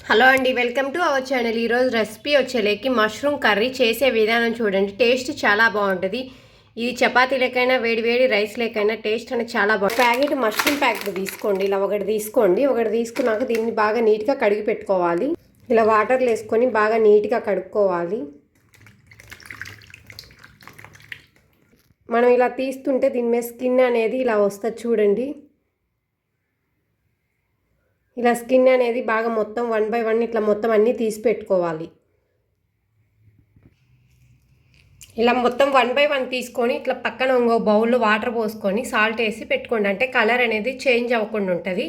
Hello అండి, welcome to our channel. ఈరోజు recipe వచ్చేలేకి mushroom curry చేసే విధానం చూడండి. టేస్ట్ చాలా బాగుంటుంది. ఇది చపాతీ లేకైనా వేడి రైస్ లేకైనా టేస్ట్ అనేది చాలా బాగుంటుంది. ప్యాకెట్ మష్రూమ్ ప్యాకెట్ తీసుకోండి. ఇలా ఒకటి తీసుకోండి. ఒకటి తీసుకున్నాక దీన్ని బాగా నీట్గా కడిగి పెట్టుకోవాలి. ఇలా వాటర్లో వేసుకొని బాగా నీట్గా కడుక్కోవాలి. మనం ఇలా తీస్తుంటే దీని మీద స్కిన్ అనేది ఇలా వస్తుంది చూడండి. ఇలా స్కిన్ అనేది బాగా మొత్తం 1 బై 1 ఇట్లా మొత్తం అన్నీ తీసి పెట్టుకోవాలి. ఇలా మొత్తం 1 బై 1 తీసుకొని ఇట్లా పక్కన ఇంకో బౌల్లో వాటర్ పోసుకొని సాల్ట్ వేసి పెట్టుకోండి. అంటే కలర్ అనేది చేంజ్ అవ్వకుండా ఉంటుంది.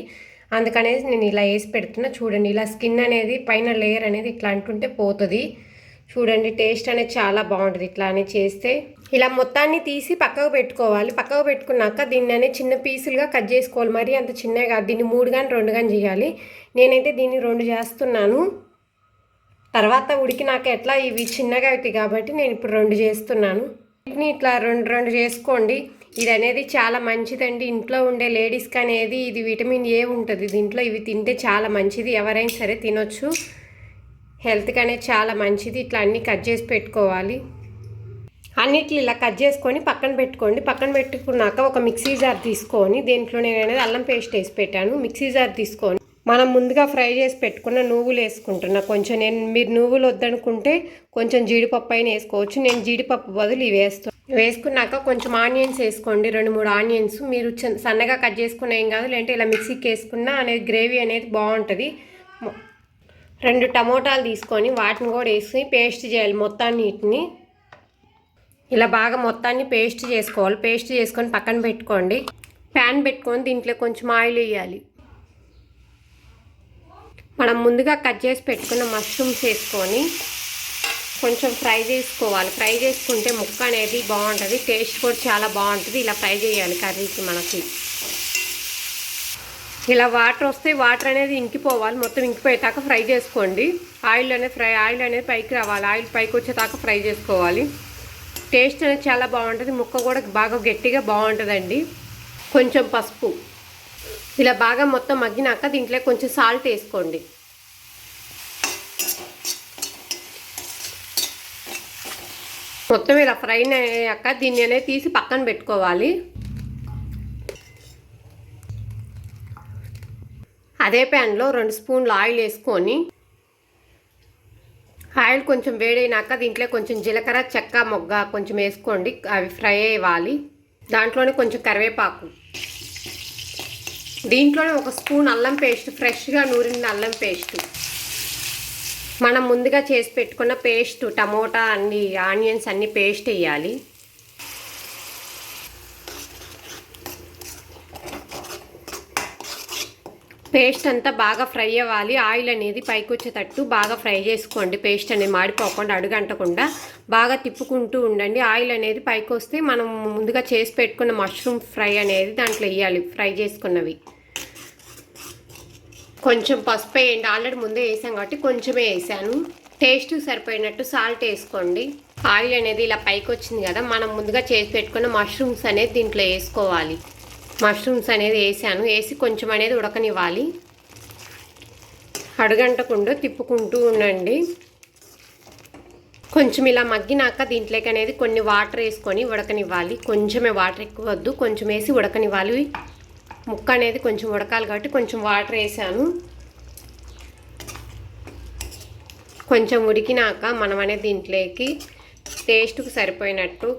అందుకనేసి నేను ఇలా వేసి పెడుతున్నా. చూడండి, ఇలా స్కిన్ అనేది పైన లేయర్ అనేది ఇట్లా అంటుంటే పోతుంది. చూడండి, టేస్ట్ అనేది చాలా బాగుంటుంది ఇట్లా అని చేస్తే. ఇలా మొత్తాన్ని తీసి పక్కకు పెట్టుకోవాలి. పక్కకు పెట్టుకున్నాక దీన్ని అనేది చిన్న పీసులుగా కట్ చేసుకోవాలి. మరి అంత చిన్నగా దీన్ని 3 కానీ 2 కానీ చేయాలి. నేనైతే దీన్ని 2 చేస్తున్నాను. తర్వాత ఉడికినాక ఎట్లా ఇవి చిన్నగా అవుతాయి కాబట్టి నేను ఇప్పుడు 2 చేస్తున్నాను. వీటిని ఇట్లా 2 చేసుకోండి. ఇది అనేది చాలా మంచిదండి. ఇంట్లో ఉండే లేడీస్కి అనేది ఇది విటమిన్ ఏ ఉంటుంది దీంట్లో. ఇవి తింటే చాలా మంచిది. ఎవరైనా సరే తినొచ్చు. హెల్త్కి అనేది చాలా మంచిది. ఇట్లా అన్నీ కట్ చేసి పెట్టుకోవాలి. అన్నిట్లు ఇలా కట్ చేసుకొని పక్కన పెట్టుకోండి. పక్కన పెట్టుకున్నాక ఒక మిక్సీ జార్ తీసుకొని దీంట్లో నేను అనేది అల్లం పేస్ట్ వేసి పెట్టాను. మిక్సీ జార్ తీసుకొని మనం ముందుగా ఫ్రై చేసి పెట్టుకున్న నువ్వులు వేసుకుంటున్నా. కొంచెం మీరు నువ్వులు వద్దనుకుంటే కొంచెం జీడిపప్పు అయినా వేసుకోవచ్చు. నేను జీడిపప్పు బదులు ఇవి వేసుకున్నాక కొంచెం ఆనియన్స్ వేసుకోండి. 2-3 ఆనియన్స్ మీరు సన్నగా కట్ చేసుకున్న ఏం కాదు. లేదంటే ఇలా మిక్సీకి వేసుకున్నా అనేది గ్రేవీ అనేది బాగుంటుంది. 2 టమోటాలు తీసుకొని వాటిని కూడా వేసి పేస్ట్ చేయాలి. మొత్తాన్ని ఇలా బాగా మొత్తాన్ని పేస్ట్ చేసుకోవాలి. పేస్ట్ చేసుకొని పక్కన పెట్టుకోండి. ప్యాన్ పెట్టుకొని దీంట్లో కొంచెం ఆయిల్ వేయాలి. మనం ముందుగా కట్ చేసి పెట్టుకున్న మష్రూమ్స్ వేసుకొని కొంచెం ఫ్రై చేసుకోవాలి. ఫ్రై చేసుకుంటే ముక్క అనేది బాగుంటుంది. టేస్ట్ కూడా చాలా బాగుంటుంది. ఇలా ఫ్రై చేయాలి కర్రీకి. మనకి ఇలా వాటర్ వస్తే వాటర్ అనేది ఇంకిపోవాలి. మొత్తం ఇంకిపోయేదాకా ఫ్రై చేసుకోండి. ఆయిల్ అనేది పైకి రావాలి. ఆయిల్ పైకి వచ్చేదాకా ఫ్రై చేసుకోవాలి. టేస్ట్ అనేది చాలా బాగుంటుంది. ముక్క కూడా బాగా గట్టిగా బాగుంటుందండి. కొంచెం పసుపు ఇలా బాగా మొత్తం మగ్గినాక దీంట్లో కొంచెం సాల్ట్ వేసుకోండి. మొత్తం ఇలా ఫ్రై అయ్యాక దీన్ని అనేది తీసి పక్కన పెట్టుకోవాలి. అదే ప్యాన్లో 2 స్పూన్లు ఆయిల్ వేసుకొని ఆయిల్ కొంచెం వేడైనాక దీంట్లో కొంచెం జీలకర్ర, చెక్క, మొగ్గ కొంచెం వేసుకోండి. అవి ఫ్రై అవ్వాలి. దాంట్లోనే కొంచెం కరివేపాకు, దీంట్లోనే 1 స్పూన్ అల్లం పేస్ట్, ఫ్రెష్గా నూరిన అల్లం పేస్ట్, మనం ముందుగా చేసి పెట్టుకున్న పేస్ట్, టమోటా అన్ని ఆనియన్స్ అన్ని పేస్ట్ వేయాలి. పేస్ట్ అంతా బాగా ఫ్రై అవ్వాలి. ఆయిల్ అనేది పైకి వచ్చేటట్టు బాగా ఫ్రై చేసుకోండి. పేస్ట్ అనేది మాడిపోకుండా అడుగంటకుండా బాగా తిప్పుకుంటూ ఉండండి. ఆయిల్ అనేది పైకి వస్తే మనం ముందుగా చేసి పెట్టుకున్న మష్రూమ్ ఫ్రై అనేది దాంట్లో వేయాలి. ఫ్రై చేసుకున్నవి కొంచెం పసుపు వేయండి. ఆల్రెడీ ముందే వేసాం కాబట్టి కొంచెమే వేసాను. టేస్ట్ సరిపోయినట్టు సాల్ట్ వేసుకోండి. ఆయిల్ అనేది ఇలా పైకి వచ్చింది కదా, మనం ముందుగా చేసి పెట్టుకున్న మష్రూమ్స్ అనేది దీంట్లో వేసుకోవాలి. మష్రూమ్స్ అనేది వేసాను. వేసి కొంచెం అనేది ఉడకనివ్వాలి. అడుగంటకుండా తిప్పుకుంటూ ఉండండి. కొంచెం ఇలా మగ్గినాక దీంట్లోకి అనేది కొన్ని వాటర్ వేసుకొని ఉడకనివ్వాలి. కొంచెమే వాటర్, ఎక్కువ వద్దు, కొంచెం వేసి ఉడకనివ్వాలి. ముక్క అనేది కొంచెం ఉడకాలి కాబట్టి కొంచెం వాటర్ వేసాను. కొంచెం ఉడికినాక మనం అనేది దీంట్లోకి టేస్ట్కి సరిపోయినట్టు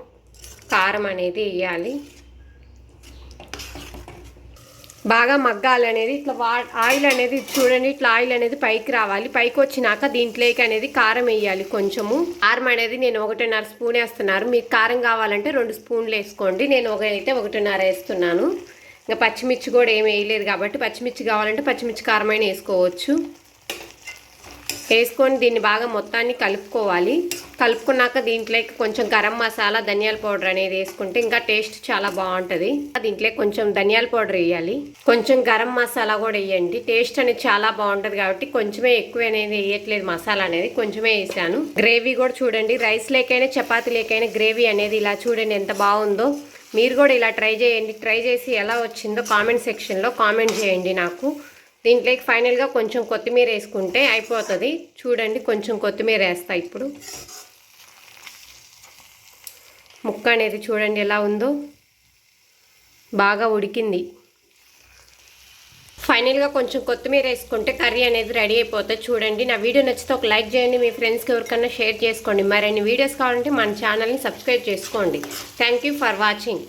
కారం అనేది వేయాలి. బాగా మగ్గాలి అనేది ఇట్లా ఆయిల్ అనేది చూడండి. ఇట్లా ఆయిల్ అనేది పైకి రావాలి. పైకి వచ్చినాక దీంట్లోకి అనేది కారం వేయాలి. కొంచెము కారం అనేది నేను 1.5 స్పూన్ వేస్తున్నాను. మీకు కారం కావాలంటే 2 స్పూన్లు వేసుకోండి. నేను అయితే 1.5 వేస్తున్నాను. ఇంకా పచ్చిమిర్చి కూడా ఏమి వేయలేదు కాబట్టి పచ్చిమిర్చి కావాలంటే పచ్చిమిర్చి కారమైన వేసుకోవచ్చు. వేసుకొని దీన్ని బాగా మొత్తాన్ని కలుపుకోవాలి. కలుపుకున్నాక దీంట్లోకి కొంచెం గరం మసాలా, ధనియాల పౌడర్ అనేది వేసుకుంటే ఇంకా టేస్ట్ చాలా బాగుంటుంది. దీంట్లో కొంచెం ధనియాల పౌడర్ వేయాలి. కొంచెం గరం మసాలా కూడా వేయండి. టేస్ట్ అనేది చాలా బాగుంటుంది కాబట్టి కొంచెమే, ఎక్కువ అనేది వేయట్లేదు. మసాలా అనేది కొంచెమే వేసాను. గ్రేవీ కూడా చూడండి. రైస్ లేకైనా చపాతీ లేకైనా గ్రేవీ అనేది ఇలా చూడండి ఎంత బాగుందో. మీరు కూడా ఇలా ట్రై చేయండి. ట్రై చేసి ఎలా వచ్చిందో కామెంట్ సెక్షన్లో కామెంట్ చేయండి నాకు. దీంట్లోకి ఫైనల్గా కొంచెం కొత్తిమీర వేసుకుంటే అయిపోతుంది. చూడండి, కొంచెం కొత్తిమీర వేస్తా ఇప్పుడు. ముక్క అనేది చూడండి ఎలా ఉందో, బాగా ఉడికింది. ఫైనల్గా కొంచెం కొత్తిమీర వేసుకుంటే కర్రీ అనేది రెడీ అయిపోతుంది. చూడండి, నా వీడియో నచ్చితే ఒక లైక్ చేయండి, మీ ఫ్రెండ్స్కి ఎవరికన్నా షేర్ చేసుకోండి. మరిన్ని వీడియోస్ కావాలంటే మన ఛానల్ని సబ్స్క్రైబ్ చేసుకోండి. Thank you for watching.